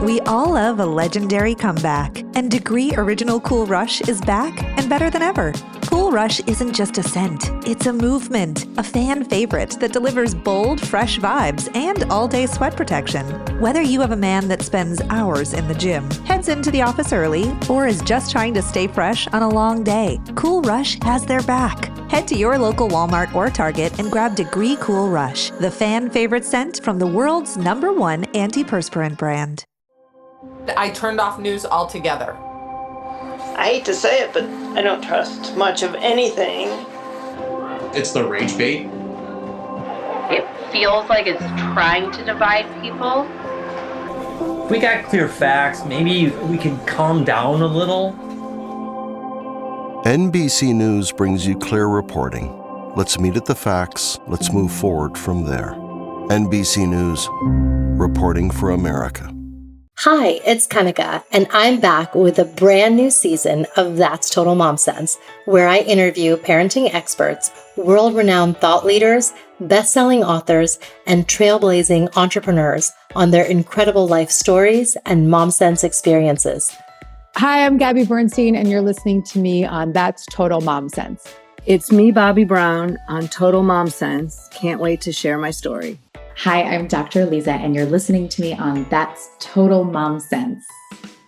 We all love a legendary comeback, and Degree Original Cool Rush is back and better than ever. Cool Rush isn't just a scent, it's a movement, a fan favorite that delivers bold, fresh vibes and all-day sweat protection. Whether you have a man that spends hours in the gym, heads into the office early, or is just trying to stay fresh on a long day, Cool Rush has their back. Head to your local Walmart or Target and grab Degree Cool Rush, the fan favorite scent from the world's #1 antiperspirant brand. I turned off news altogether. I hate to say it, but I don't trust much of anything. It's the rage bait. It feels like it's trying to divide people. If we got clear facts, maybe we can calm down a little. NBC News brings you clear reporting. Let's meet at the facts. Let's move forward from there. NBC News, reporting for America. Hi, it's Kanika, and I'm back with a brand new season of That's Total Mom Sense, where I interview parenting experts, world-renowned thought leaders, best-selling authors, and trailblazing entrepreneurs on their incredible life stories and mom sense experiences. Hi, I'm Gabby Bernstein, and you're listening to me on That's Total Mom Sense. It's me, Bobby Brown, on Total Mom Sense. Can't wait to share my story. Hi, I'm Dr. Lisa, and you're listening to me on That's Total Mom Sense.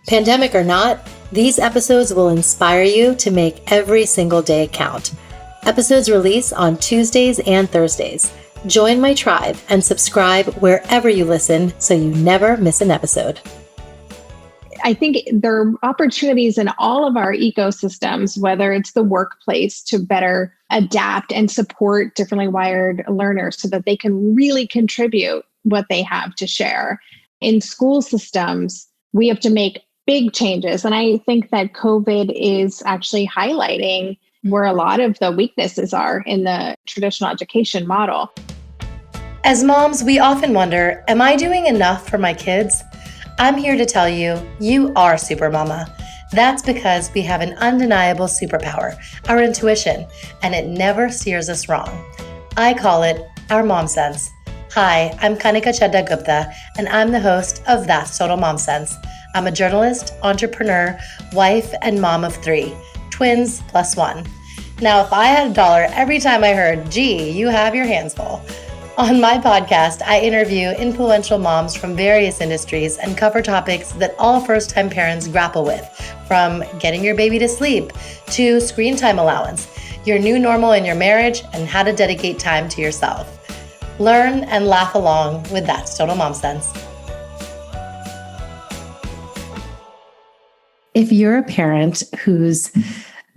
Pandemic or not, these episodes will inspire you to make every single day count. Episodes release on Tuesdays and Thursdays. Join my tribe and subscribe wherever you listen so you never miss an episode. I think there are opportunities in all of our ecosystems, whether it's the workplace, to better adapt and support differently wired learners so that they can really contribute what they have to share. In school systems, we have to make big changes. And I think that COVID is actually highlighting where a lot of the weaknesses are in the traditional education model. As moms, we often wonder, am I doing enough for my kids? I'm here to tell you, you are Super Mama. That's because we have an undeniable superpower, our intuition, and it never steers us wrong. I call it our mom sense. Hi, I'm Kanika Chadda Gupta, and I'm the host of That's Total Mom Sense. I'm a journalist, entrepreneur, wife, and mom of 3, twins plus 1. Now, if I had $1 every time I heard, gee, you have your hands full. On my podcast, I interview influential moms from various industries and cover topics that all first-time parents grapple with, from getting your baby to sleep to screen time allowance, your new normal in your marriage, and how to dedicate time to yourself. Learn and laugh along with That's Total Mom Sense. If you're a parent who's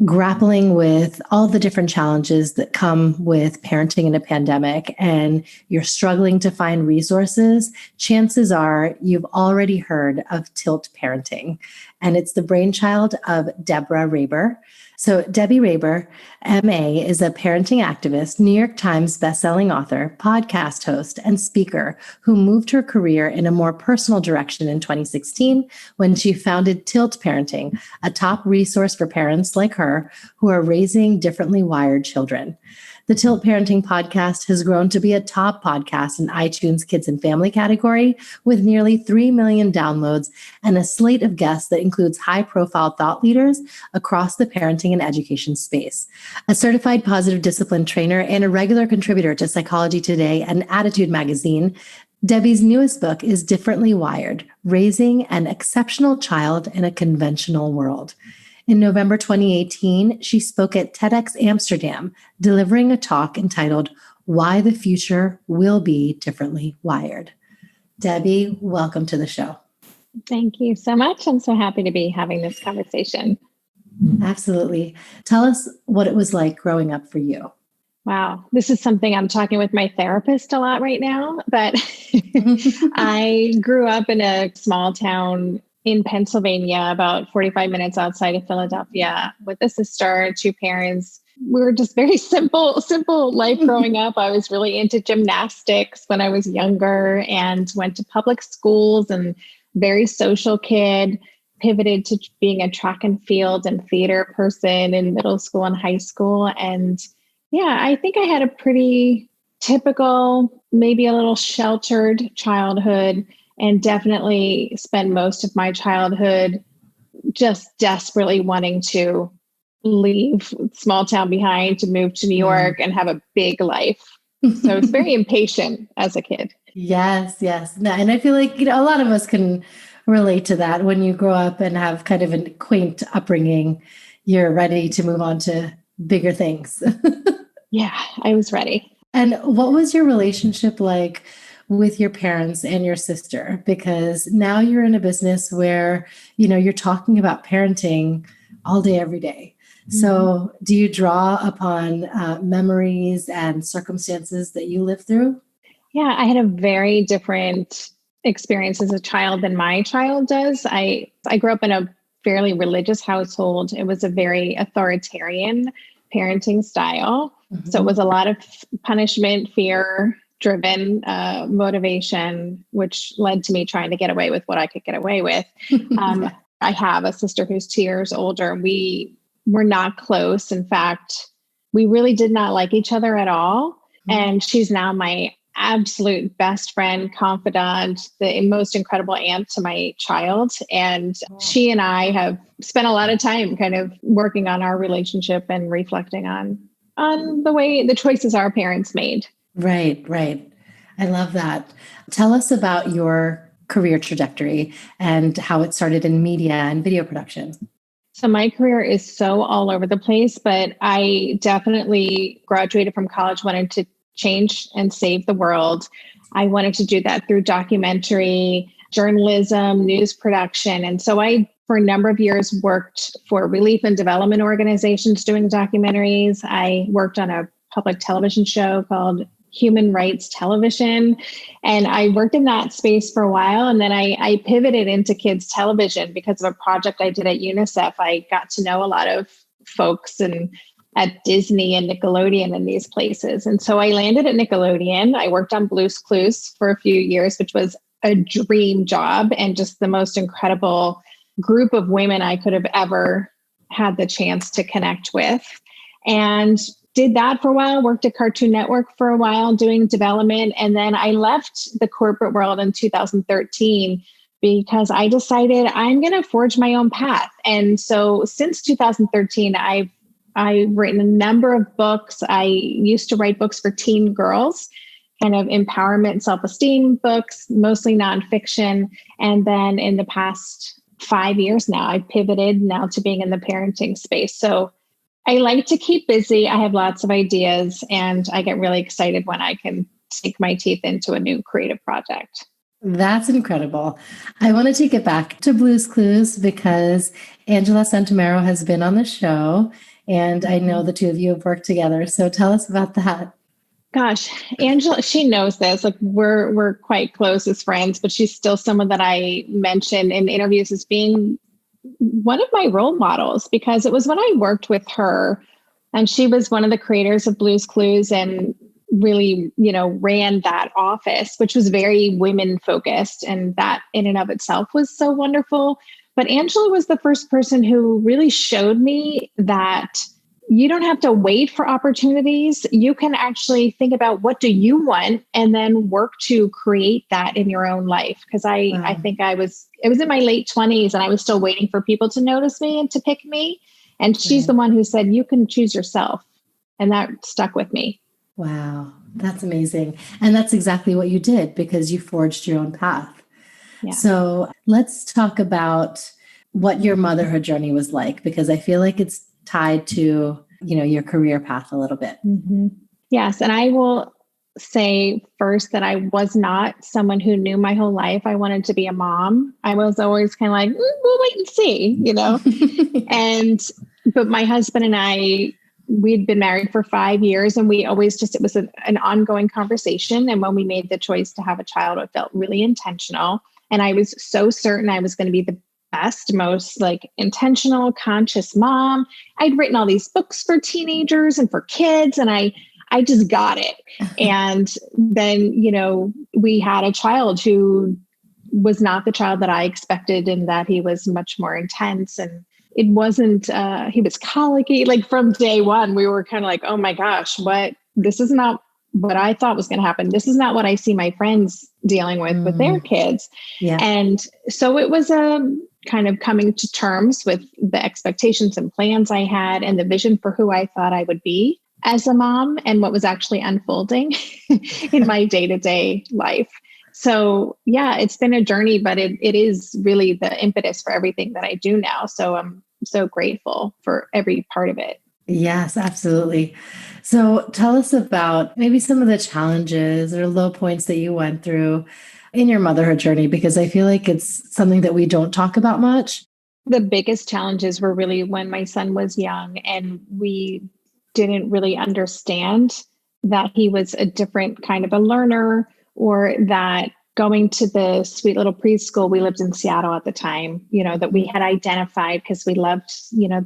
grappling with all the different challenges that come with parenting in a pandemic and you're struggling to find resources, chances are you've already heard of Tilt Parenting. And it's the brainchild of Deborah Reber. So Debbie Reber, MA, is a parenting activist, New York Times bestselling author, podcast host, and speaker who moved her career in a more personal direction in 2016 when she founded Tilt Parenting, a top resource for parents like her who are raising differently wired children. The Tilt Parenting podcast has grown to be a top podcast in iTunes Kids and Family category with nearly 3 million downloads and a slate of guests that includes high-profile thought leaders across the parenting and education space. A certified positive discipline trainer and a regular contributor to Psychology Today and Attitude Magazine, Debbie's newest book is Differently Wired: Raising an Exceptional Child in a Conventional World. In November 2018, she spoke at TEDx Amsterdam, delivering a talk entitled, Why the Future Will Be Differently Wired. Debbie, welcome to the show. Thank you so much. I'm so happy to be having this conversation. Absolutely. Tell us what it was like growing up for you. Wow. This is something I'm talking with my therapist a lot right now, but I grew up in a small town in Pennsylvania, about 45 minutes outside of Philadelphia, with a sister, 2 parents. We were just very simple life growing up. I was really into gymnastics when I was younger and went to public schools, and very social kid, pivoted to being a track and field and theater person in middle school and high school. And yeah, I think I had a pretty typical, maybe a little sheltered childhood. and definitely spent most of my childhood just desperately wanting to leave small town behind to move to New York and have a big life. So I was very impatient as a kid. Yes. No, and I feel like, a lot of us can relate to that. When you grow up and have kind of a quaint upbringing, you're ready to move on to bigger things. Yeah, I was ready. And what was your relationship like with your parents and your sister? Because now you're in a business where, you're talking about parenting all day, every day. So do you draw upon memories and circumstances that you lived through? Yeah, I had a very different experience as a child than my child does. I grew up in a fairly religious household. It was a very authoritarian parenting style. So it was a lot of punishment, fear driven motivation, which led to me trying to get away with what I could get away with. I have a sister who's 2 years older. We were not close. In fact, we really did not like each other at all. And she's now my absolute best friend, confidant, the most incredible aunt to my child. And she and I have spent a lot of time kind of working on our relationship and reflecting on the choices our parents made. Right. I love that. Tell us about your career trajectory and how it started in media and video production. So my career is so all over the place, but I definitely graduated from college, wanted to change and save the world. I wanted to do that through documentary, journalism, news production. And so I, for a number of years, worked for relief and development organizations doing documentaries. I worked on a public television show called Human Rights Television. And I worked in that space for a while. And then I pivoted into kids television because of a project I did at UNICEF. I got to know a lot of folks and at Disney and Nickelodeon and these places. And so I landed at Nickelodeon. I worked on Blue's Clues for a few years, which was a dream job and just the most incredible group of women I could have ever had the chance to connect with. And did that for a while, worked at Cartoon Network for a while doing development. And then I left the corporate world in 2013 because I decided I'm going to forge my own path. And so since 2013, I've written a number of books. I used to write books for teen girls, kind of empowerment, self-esteem books, mostly nonfiction. And then in the past 5 years now, I pivoted now to being in the parenting space. So I like to keep busy. I have lots of ideas, and I get really excited when I can sink my teeth into a new creative project. That's incredible. I want to take it back to Blue's Clues because Angela Santomero has been on the show, and I know the two of you have worked together. So tell us about that. Gosh, Angela, she knows this. Like we're quite close as friends, but she's still someone that I mention in interviews as being one of my role models, because it was when I worked with her, and she was one of the creators of Blue's Clues and really, ran that office, which was very women focused. And that in and of itself was so wonderful. But Angela was the first person who really showed me that you don't have to wait for opportunities. You can actually think about what do you want and then work to create that in your own life. Because I think it was in my late 20s and I was still waiting for people to notice me and to pick me. And she's the one who said, you can choose yourself. And that stuck with me. Wow, that's amazing. And that's exactly what you did because you forged your own path. Yeah. So let's talk about what your motherhood journey was like, because I feel like it's tied to, your career path a little bit. Mm-hmm. Yes. And I will say first that I was not someone who knew my whole life I wanted to be a mom. I was always kind of like, we'll wait and see, but my husband and I, we'd been married for 5 years and we always it was an ongoing conversation. And when we made the choice to have a child, it felt really intentional. And I was so certain I was going to be the best, most intentional, conscious mom. I'd written all these books for teenagers and for kids, and I just got it. And then, we had a child who was not the child that I expected, in that he was much more intense, and it wasn't, he was colicky. From day one, we were kind of like, oh my gosh, this is not what I thought was going to happen. This is not what I see my friends dealing with their kids. Yeah. And so it was a kind of coming to terms with the expectations and plans I had and the vision for who I thought I would be as a mom and what was actually unfolding in my day-to-day life. So yeah, it's been a journey, but it is really the impetus for everything that I do now. So I'm so grateful for every part of it. Yes, absolutely. So tell us about maybe some of the challenges or low points that you went through in your motherhood journey, because I feel like it's something that we don't talk about much. The biggest challenges were really when my son was young and we didn't really understand that he was a different kind of a learner, or that going to the sweet little preschool, we lived in Seattle at the time, that we had identified because we loved,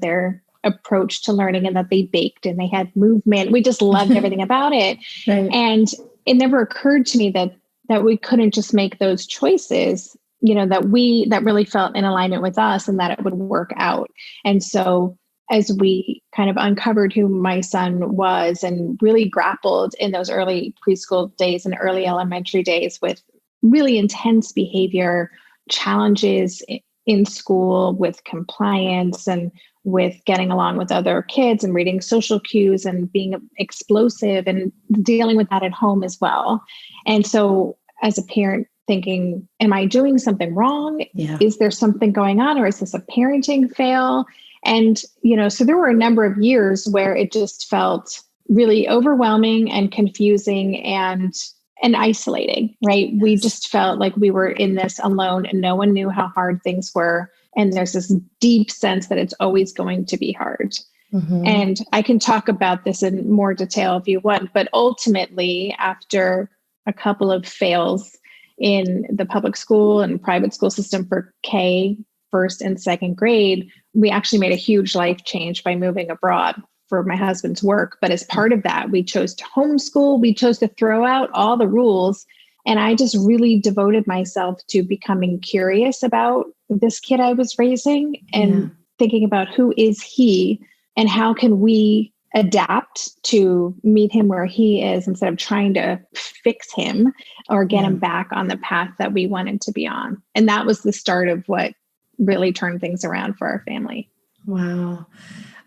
their approach to learning and that they baked and they had movement. We just loved everything about it. Right. And it never occurred to me that we couldn't just make those choices, that really felt in alignment with us and that it would work out. And so as we kind of uncovered who my son was and really grappled in those early preschool days and early elementary days with really intense behavior challenges in school with compliance and with getting along with other kids and reading social cues and being explosive and dealing with that at home as well. And so as a parent thinking, am I doing something wrong? Yeah. Is there something going on, or is this a parenting fail? And, so there were a number of years where it just felt really overwhelming and confusing and isolating, right? Yes. We just felt like we were in this alone and no one knew how hard things were. And there's this deep sense that it's always going to be hard. Mm-hmm. And I can talk about this in more detail if you want, but ultimately, after a couple of fails in the public school and private school system for K, first and second grade, we actually made a huge life change by moving abroad for my husband's work. But as part of that, we chose to homeschool. We chose to throw out all the rules. And I just really devoted myself to becoming curious about this kid I was raising and thinking about who is he and how can we adapt to meet him where he is instead of trying to fix him or get him back on the path that we wanted to be on. And that was the start of what really turned things around for our family. Wow.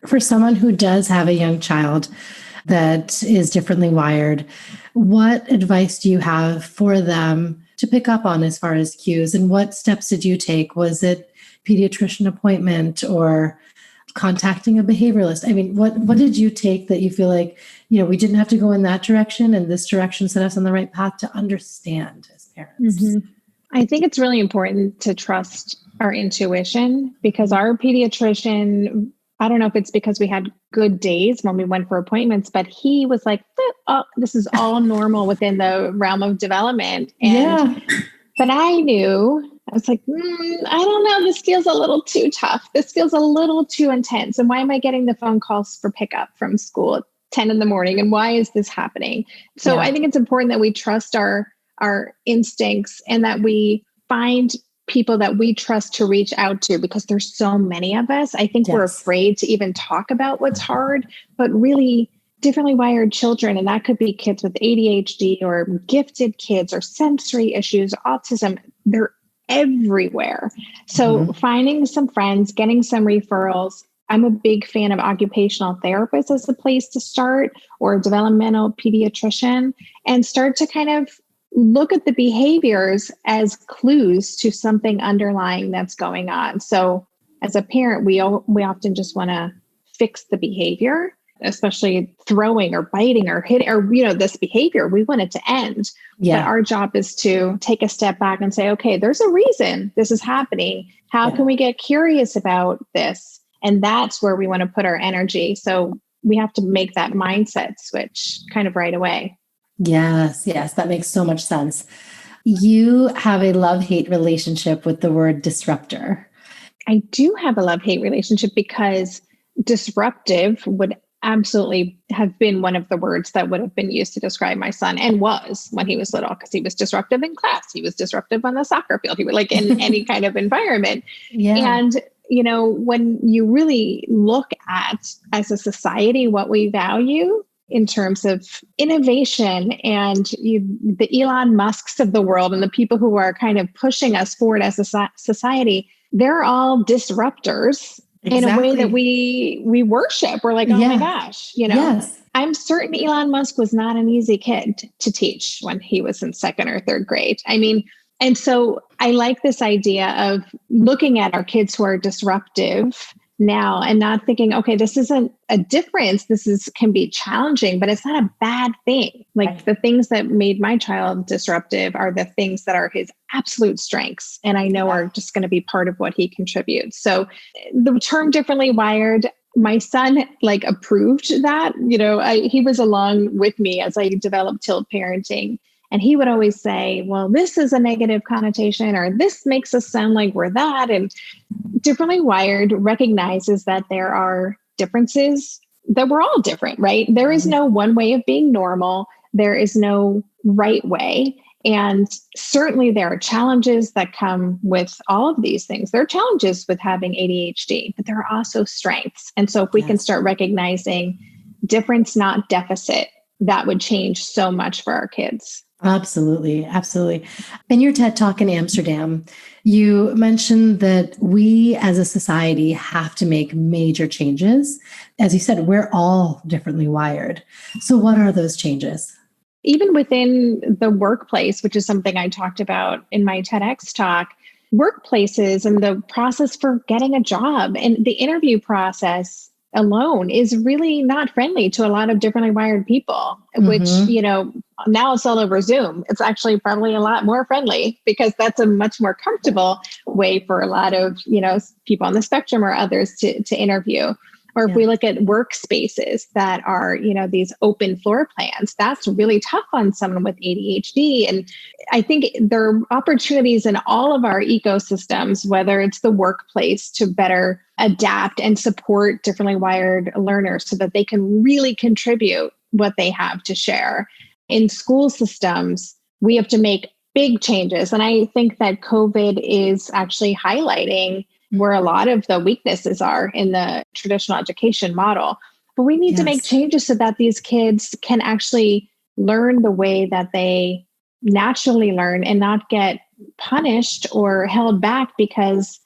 For someone who does have a young child that is differently wired, what advice do you have for them to pick up on as far as cues? And what steps did you take? Was it pediatrician appointment or contacting a behavioralist? I mean, what did you take that you feel like, we didn't have to go in that direction and this direction set us on the right path to understand as parents? Mm-hmm. I think it's really important to trust our intuition, because our pediatrician, I don't know if it's because we had good days when we went for appointments, but he was like, oh, this is all normal within the realm of development. But I knew, I was like, I don't know, this feels a little too tough. This feels a little too intense. And why am I getting the phone calls for pickup from school at 10 in the morning? And why is this happening? So I think it's important that we trust our instincts and that we find people that we trust to reach out to, because there's so many of us. I think we're afraid to even talk about what's hard, but really differently wired children, and that could be kids with ADHD or gifted kids or sensory issues, autism, they're everywhere. So finding some friends, getting some referrals. I'm a big fan of occupational therapists as a place to start, or a developmental pediatrician, and start to kind of look at the behaviors as clues to something underlying that's going on. So as a parent, we often just want to fix the behavior, especially throwing or biting or hitting or, this behavior, we want it to end. Yeah. But our job is to take a step back and say, okay, there's a reason this is happening. How can we get curious about this? And that's where we want to put our energy. So we have to make that mindset switch kind of right away. Yes, that makes so much sense. You have a love-hate relationship with the word disruptor. I do have a love-hate relationship because disruptive would absolutely have been one of the words that would have been used to describe my son, and was when he was little, because he was disruptive in class. He was disruptive on the soccer field. He was like in any kind of environment. Yeah. And, when you really look at as a society what we value, in terms of innovation and the Elon Musks of the world and the people who are kind of pushing us forward as a society, they're all disruptors in a way that we worship. We're like, oh my gosh, Yes. I'm certain Elon Musk was not an easy kid to teach when he was in second or third grade. I mean, and so I like this idea of looking at our kids who are disruptive now and not thinking, okay, this isn't a difference. Can be challenging, but it's not a bad thing. Like the things that made my child disruptive are the things that are his absolute strengths. And I know are just going to be part of what he contributes. So the term differently wired, my son approved that, he was along with me as I developed tilt parenting. And he would always say, well, this is a negative connotation, or this makes us sound like we're that. And differently wired recognizes that there are differences, that we're all different, right? There is no one way of being normal. There is no right way. And certainly there are challenges that come with all of these things. There are challenges with having ADHD, but there are also strengths. And so if we can start recognizing difference, not deficit, that would change so much for our kids. Absolutely. Absolutely. In your TED Talk in Amsterdam, you mentioned that we as a society have to make major changes. As you said, we're all differently wired. So what are those changes? Even within the workplace, which is something I talked about in my TEDx talk, workplaces and the process for getting a job and the interview process alone is really not friendly to a lot of differently wired people, which, now it's all over Zoom. It's actually probably a lot more friendly because that's a much more comfortable way for a lot of, people on the spectrum or others to interview. Or if we look at workspaces that are, these open floor plans, that's really tough on someone with ADHD. And I think there are opportunities in all of our ecosystems, whether it's the workplace, to better adapt and support differently wired learners so that they can really contribute what they have to share. In school systems, we have to make big changes. And I think that COVID is actually highlighting where a lot of the weaknesses are in the traditional education model. But we need to make changes so that these kids can actually learn the way that they naturally learn and not get punished or held back because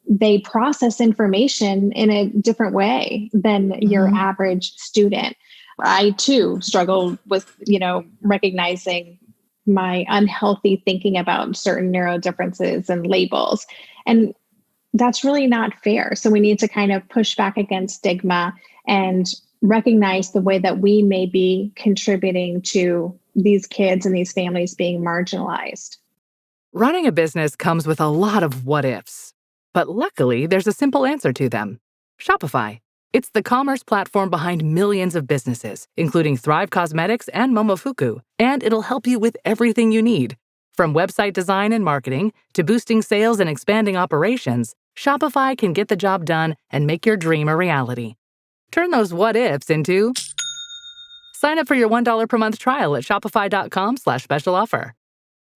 they process information in a different way than your average student. I too struggle with, recognizing my unhealthy thinking about certain neuro differences and labels. And that's really not fair. So we need to kind of push back against stigma and recognize the way that we may be contributing to these kids and these families being marginalized. Running a business comes with a lot of what ifs, but luckily there's a simple answer to them. Shopify. It's the commerce platform behind millions of businesses, including Thrive Cosmetics and Momofuku, and it'll help you with everything you need. From website design and marketing to boosting sales and expanding operations, Shopify can get the job done and make your dream a reality. Turn those what ifs into... Sign up for your $1 per month trial at shopify.com/special offer.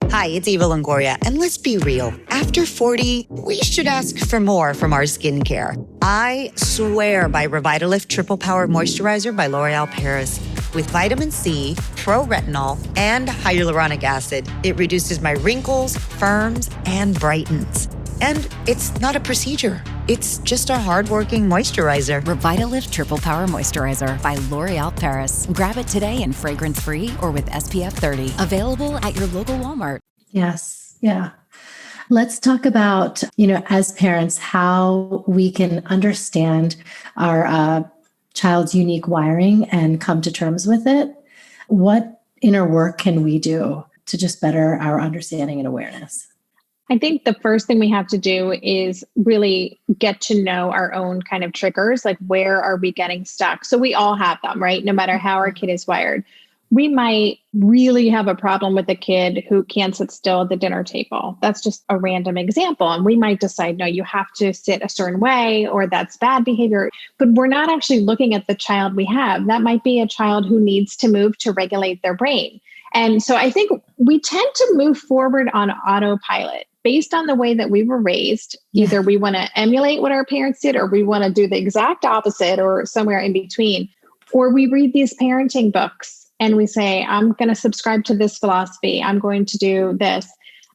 Hi, it's Eva Longoria, and let's be real. After 40, we should ask for more from our skincare. I swear by Revitalift Triple Power Moisturizer by L'Oreal Paris. With vitamin C, pro-retinol, and hyaluronic acid, it reduces my wrinkles, firms, and brightens. And it's not a procedure. It's just a hardworking moisturizer. Revitalift Triple Power Moisturizer by L'Oreal Paris. Grab it today in fragrance-free or with SPF 30. Available at your local Walmart. Yes. Yeah. Let's talk about, as parents, how we can understand our child's unique wiring and come to terms with it. What inner work can we do to just better our understanding and awareness? I think the first thing we have to do is really get to know our own kind of triggers, like where are we getting stuck? So we all have them, right? No matter how our kid is wired. We might really have a problem with a kid who can't sit still at the dinner table. That's just a random example. And we might decide, no, you have to sit a certain way, or that's bad behavior. But we're not actually looking at the child we have. That might be a child who needs to move to regulate their brain. And so I think we tend to move forward on autopilot based on the way that we were raised. Either we want to emulate what our parents did, or we want to do the exact opposite, or somewhere in between. Or we read these parenting books and we say, I'm going to subscribe to this philosophy. I'm going to do this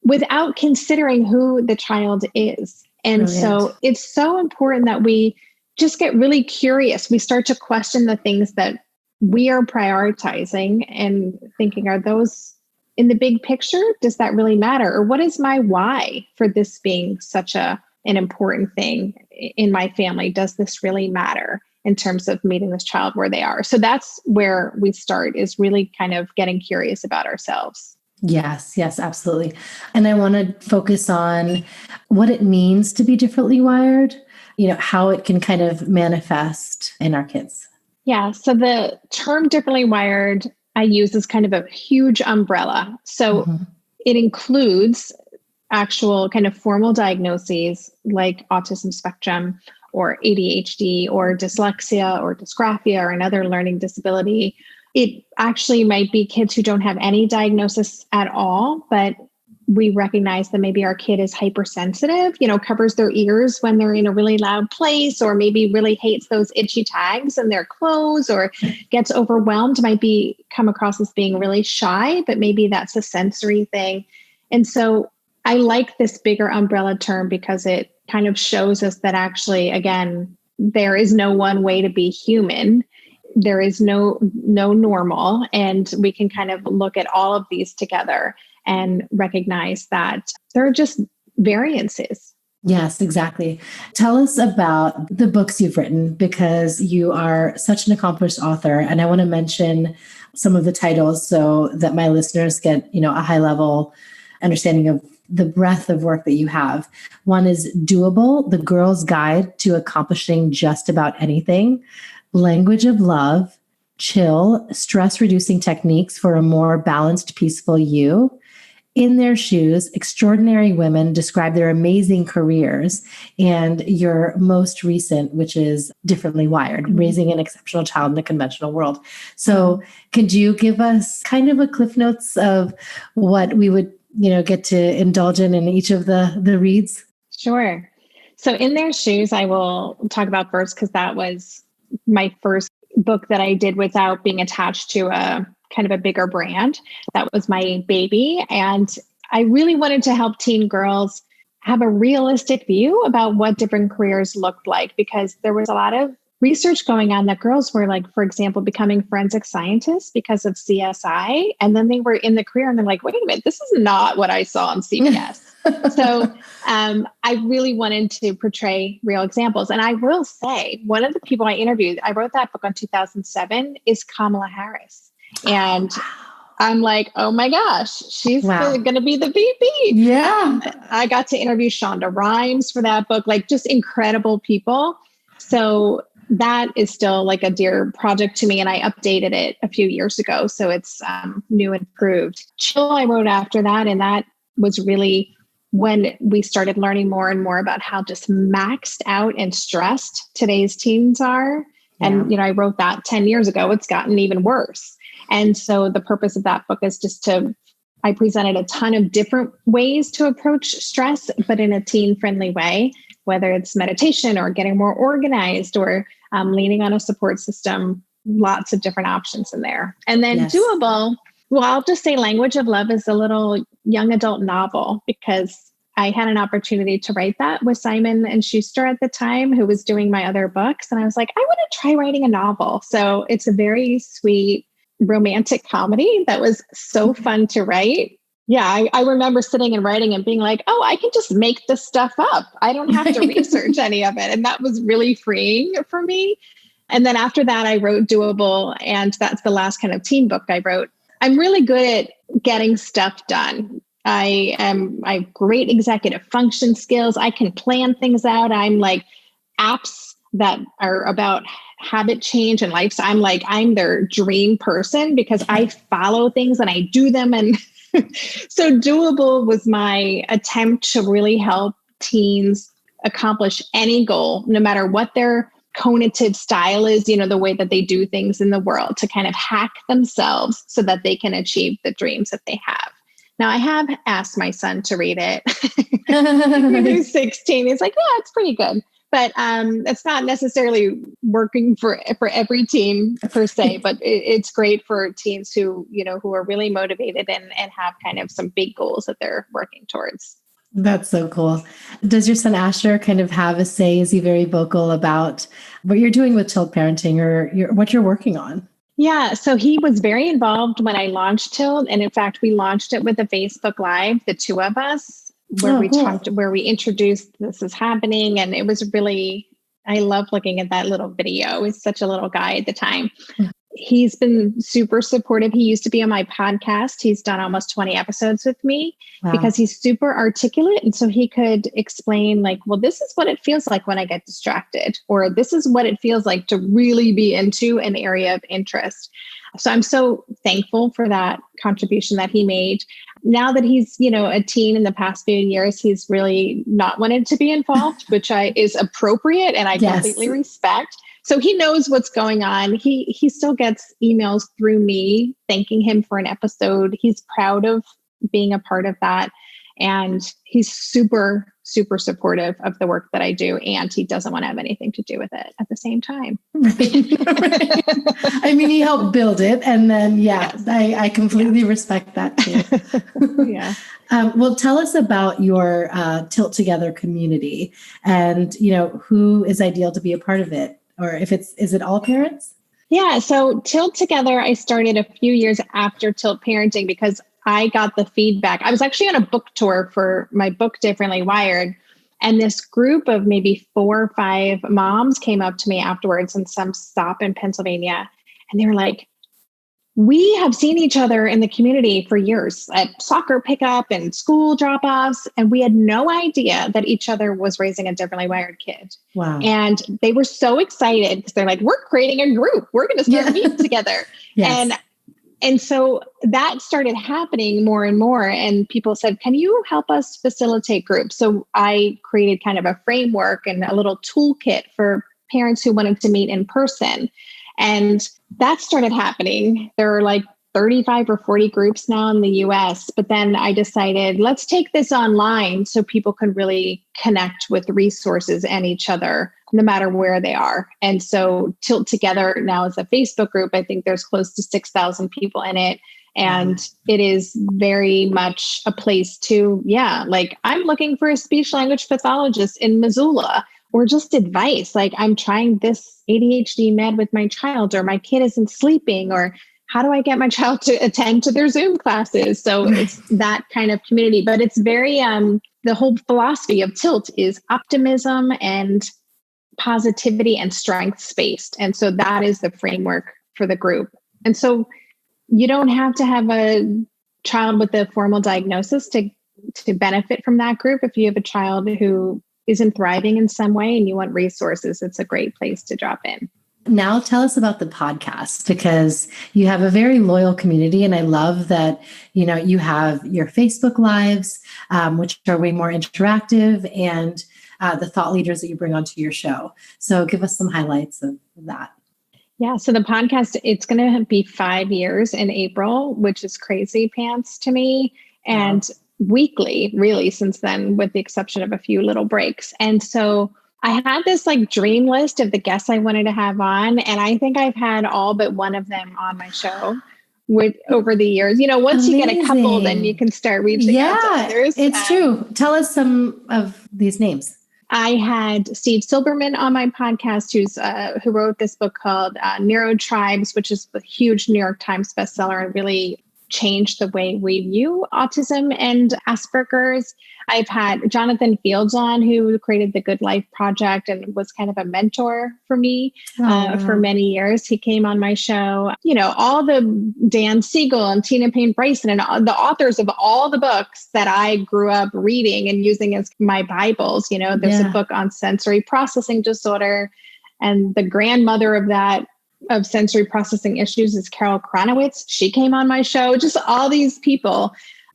without considering who the child is. And so it's so important that we just get really curious. We start to question the things that we are prioritizing and thinking, are those in the big picture? Does that really matter? Or what is my why for this being such an important thing in my family? Does this really matter in terms of meeting this child where they are? So that's where we start, is really kind of getting curious about ourselves. Yes, absolutely. And I want to focus on what it means to be differently wired, how it can kind of manifest in our kids. Yeah. So the term differently wired I use as kind of a huge umbrella. So it includes actual kind of formal diagnoses like autism spectrum or ADHD or dyslexia or dysgraphia or another learning disability. It actually might be kids who don't have any diagnosis at all, but we recognize that maybe our kid is hypersensitive, covers their ears when they're in a really loud place, or maybe really hates those itchy tags in their clothes, or gets overwhelmed, might come across as being really shy, but maybe that's a sensory thing. And so I like this bigger umbrella term because it kind of shows us that actually, again, there is no one way to be human. There is no normal, and we can kind of look at all of these together and recognize that there are just variances. Yes, exactly. Tell us about the books you've written, because you are such an accomplished author. And I want to mention some of the titles so that my listeners get, a high level understanding of the breadth of work that you have. One is Doable, The Girl's Guide to Accomplishing Just About Anything. Language of Love, Chill, Stress-Reducing Techniques for a More Balanced, Peaceful You. In Their Shoes, Extraordinary Women Describe Their Amazing Careers. And your most recent, which is Differently Wired, Raising an Exceptional Child in a Conventional World. So could you give us kind of a cliff notes of what we would, get to indulge in each of the reads? Sure. So In Their Shoes, I will talk about first, because that was my first book that I did without being attached to a kind of a bigger brand. That was my baby. And I really wanted to help teen girls have a realistic view about what different careers looked like, because there was a lot of research going on that girls were like, for example, becoming forensic scientists because of CSI. And then they were in the career and they're like, wait a minute, this is not what I saw on CBS. So I really wanted to portray real examples. And I will say, one of the people I interviewed, I wrote that book in 2007, is Kamala Harris. And I'm like, oh my gosh, she's going to be the VP. Yeah. I got to interview Shonda Rhimes for that book, like just incredible people. So that is still like a dear project to me. And I updated it a few years ago. So it's new and improved. Chill, I wrote after that. And that was really when we started learning more and more about how just maxed out and stressed today's teens are. Yeah. And, I wrote that 10 years ago. It's gotten even worse. And so the purpose of that book is just I presented a ton of different ways to approach stress, but in a teen-friendly way, whether it's meditation or getting more organized or leaning on a support system, lots of different options in there. And then Doable, well, I'll just say Language of Love is a little young adult novel, because I had an opportunity to write that with Simon and Schuster at the time, who was doing my other books. And I was like, I want to try writing a novel. So it's a very sweet, romantic comedy that was so fun to write. Yeah, I remember sitting and writing and being like, oh, I can just make this stuff up. I don't have to research any of it. And that was really freeing for me. And then after that, I wrote Doable. And that's the last kind of teen book I wrote. I'm really good at getting stuff done. I have great executive function skills. I can plan things out. I'm like apps that are about habit change and life. So I'm their dream person, because I follow things and I do them. And so Doable was my attempt to really help teens accomplish any goal, no matter what their cognitive style is, the way that they do things in the world, to kind of hack themselves so that they can achieve the dreams that they have. Now, I have asked my son to read it. He's 16. He's like, yeah, it's pretty good. but it's not necessarily working for every teen per se, but it's great for teens who, who are really motivated and have kind of some big goals that they're working towards. That's so cool. Does your son Asher kind of have a say? Is he very vocal about what you're doing with Tilt Parenting or what you're working on? Yeah, so he was very involved when I launched Tilt. And in fact, we launched it with a Facebook Live, the two of us, where we introduced this is happening. And it was really, I love looking at that little video. He's such a little guy at the time. He's been super supportive. He used to be on my podcast. He's done almost 20 episodes with me because he's super articulate. And so he could explain like, well, this is what it feels like when I get distracted, or this is what it feels like to really be into an area of interest. So I'm so thankful for that contribution that he made. Now that he's, a teen in the past few years, he's really not wanted to be involved, which is appropriate and I completely respect. So he knows what's going on. He still gets emails through me thanking him for an episode. He's proud of being a part of that. And he's super, super supportive of the work that I do. And he doesn't want to have anything to do with it at the same time. Right. I mean, he helped build it. And then, I completely respect that too. Yeah. Well, tell us about your Tilt Together community and, who is ideal to be a part of it? Or is it all parents? Yeah. So Tilt Together, I started a few years after Tilt Parenting because I got the feedback. I was actually on a book tour for my book, Differently Wired. And this group of maybe 4 or 5 moms came up to me afterwards in some stop in Pennsylvania. And they were like, we have seen each other in the community for years at soccer pickup and school drop-offs. And we had no idea that each other was raising a differently wired kid. Wow. And they were so excited because they're like, we're creating a group. We're going to start meeting together. Yes. And so that started happening more and more. And people said, can you help us facilitate groups? So I created kind of a framework and a little toolkit for parents who wanted to meet in person. And that started happening. There are like 35 or 40 groups now in the US. But then I decided, let's take this online so people can really connect with resources and each other, no matter where they are. And so Tilt Together now is a Facebook group. I think there's close to 6,000 people in it. And it is very much a place to, like I'm looking for a speech language pathologist in Missoula, or just advice. Like I'm trying this ADHD med with my child, or my kid isn't sleeping, or how do I get my child to attend to their Zoom classes? So it's that kind of community, but it's very, the whole philosophy of Tilt is optimism and positivity and strengths-based. And so that is the framework for the group. And so you don't have to have a child with a formal diagnosis to benefit from that group. If you have a child who isn't thriving in some way and you want resources, it's a great place to drop in. Now tell us about the podcast, because you have a very loyal community. And I love that, you have your Facebook Lives, which are way more interactive, and the thought leaders that you bring onto your show. So give us some highlights of that. Yeah. So the podcast, it's going to be 5 years in April, which is crazy pants to me. And weekly, really, since then, with the exception of a few little breaks. And so I had this like dream list of the guests I wanted to have on. And I think I've had all but one of them on my show over the years. Once you get a couple, then you can start reaching out to others. It's true. Tell us some of these names. I had Steve Silberman on my podcast, who wrote this book called Neurotribes, which is a huge New York Times bestseller and really changed the way we view autism and Asperger's. I've had Jonathan Fields on, who created the Good Life Project and was kind of a mentor for me for many years. He came on my show. All the Dan Siegel and Tina Payne Bryson and the authors of all the books that I grew up reading and using as my Bibles. There's a book on sensory processing disorder, and the grandmother of sensory processing issues is Carol Kronowitz. She came on my show, just all these people.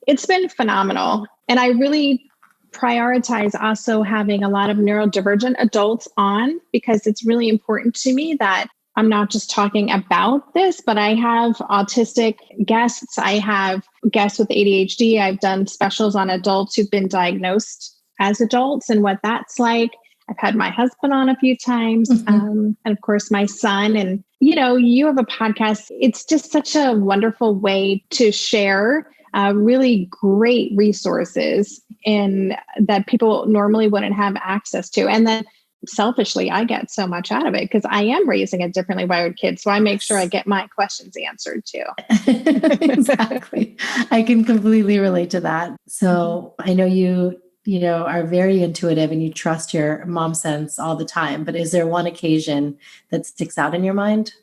It's been phenomenal. And I really prioritize also having a lot of neurodivergent adults on, because it's really important to me that I'm not just talking about this, but I have autistic guests. I have guests with ADHD. I've done specials on adults who've been diagnosed as adults and what that's like. I've had my husband on a few times, and of course my son. And, you have a podcast. It's just such a wonderful way to share really great resources that people normally wouldn't have access to. And then selfishly, I get so much out of it because I am raising a differently wired kid. So I make sure I get my questions answered too. Exactly. I can completely relate to that. So I know you are very intuitive and you trust your mom sense all the time, but is there one occasion that sticks out in your mind?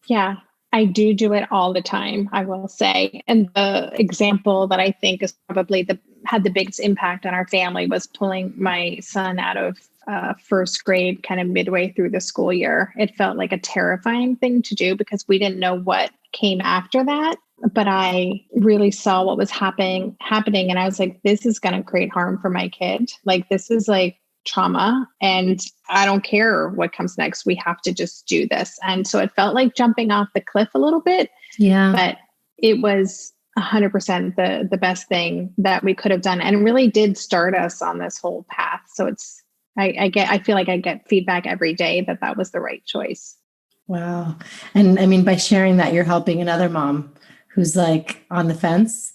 Yeah, I do it all the time, I will say. And the example that I think is probably had the biggest impact on our family was pulling my son out of first grade kind of midway through the school year. It felt like a terrifying thing to do because we didn't know what came after that. But I really saw what was happening. And I was like, this is going to create harm for my kid. Like, this is like trauma. And I don't care what comes next. We have to just do this. And so it felt like jumping off the cliff a little bit. Yeah. But it was 100% the best thing that we could have done. And it really did start us on this whole path. So I feel like I get feedback every day that was the right choice. Wow. And I mean, by sharing that, you're helping another mom who's like on the fence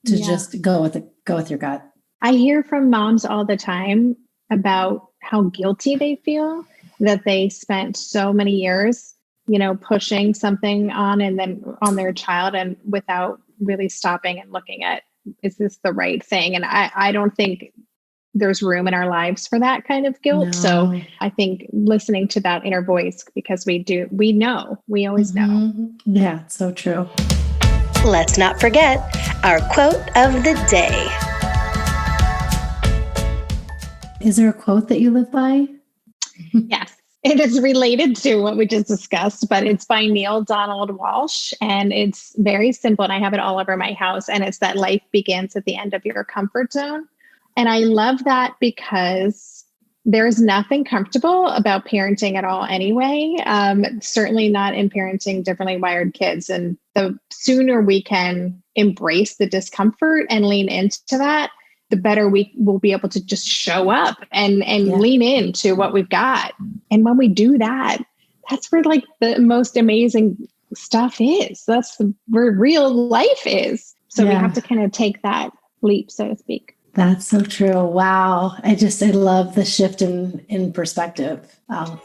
to just go with your gut. I hear from moms all the time about how guilty they feel that they spent so many years, pushing something on their child and without really stopping and looking at, is this the right thing? And I don't think there's room in our lives for that kind of guilt. No. So I think listening to that inner voice, because we always know. Yeah, it's so true. Let's not forget our quote of the day. Is there a quote that you live by? Yes, it is related to what we just discussed, but it's by Neil Donald Walsh. And it's very simple. And I have it all over my house. And it's that life begins at the end of your comfort zone. And I love that because there's nothing comfortable about parenting at all anyway. Certainly not in parenting differently wired kids. And the sooner we can embrace the discomfort and lean into that, the better we will be able to just show up and lean into what we've got. And when we do that, that's where like the most amazing stuff is. That's where real life is. So we have to kind of take that leap, so to speak. That's so true. Wow. I love the shift in perspective. Wow.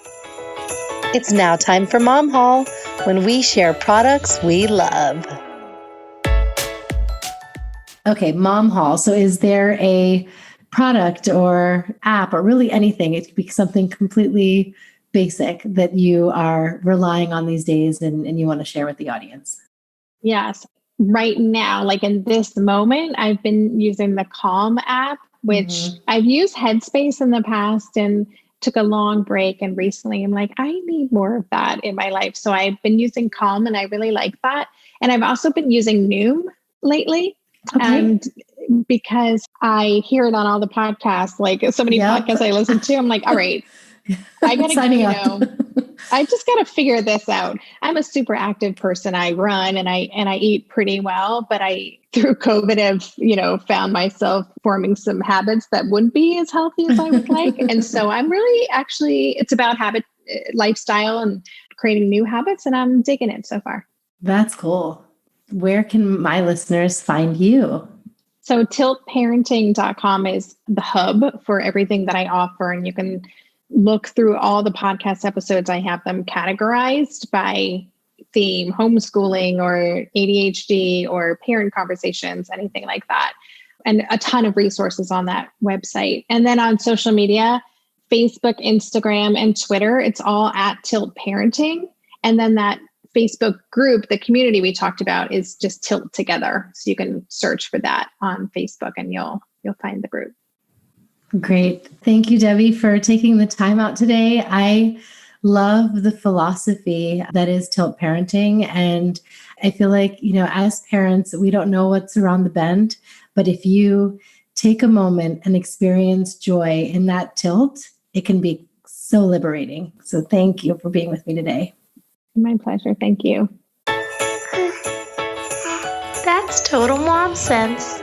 It's now time for Mom Haul, when we share products we love. Okay, Mom Haul. So is there a product or app or really anything? It could be something completely basic that you are relying on these days and you want to share with the audience. Yes. Right now, like in this moment, I've been using the Calm app, which I've used Headspace in the past and took a long break. And recently I'm like, I need more of that in my life. So I've been using Calm and I really like that. And I've also been using Noom lately. Okay. And because I hear it on all the podcasts, like so many podcasts I listen to, I'm like, all right, I gotta, I just got to figure this out. I'm a super active person. I run and I eat pretty well, but through COVID have, found myself forming some habits that wouldn't be as healthy as I would like. And so I'm really it's about lifestyle and creating new habits. And I'm digging it so far. That's cool. Where can my listeners find you? So tiltparenting.com is the hub for everything that I offer. And you can look through all the podcast episodes. I have them categorized by theme, homeschooling or ADHD or parent conversations, anything like that. And a ton of resources on that website. And then on social media, Facebook, Instagram, and Twitter, it's all at Tilt Parenting. And then that Facebook group, the community we talked about, is just Tilt Together. So you can search for that on Facebook and you'll find the group. Great. Thank you, Debbie, for taking the time out today. I love the philosophy that is Tilt Parenting. And I feel like, as parents, we don't know what's around the bend, but if you take a moment and experience joy in that tilt, it can be so liberating. So thank you for being with me today. My pleasure. Thank you. That's total mom sense.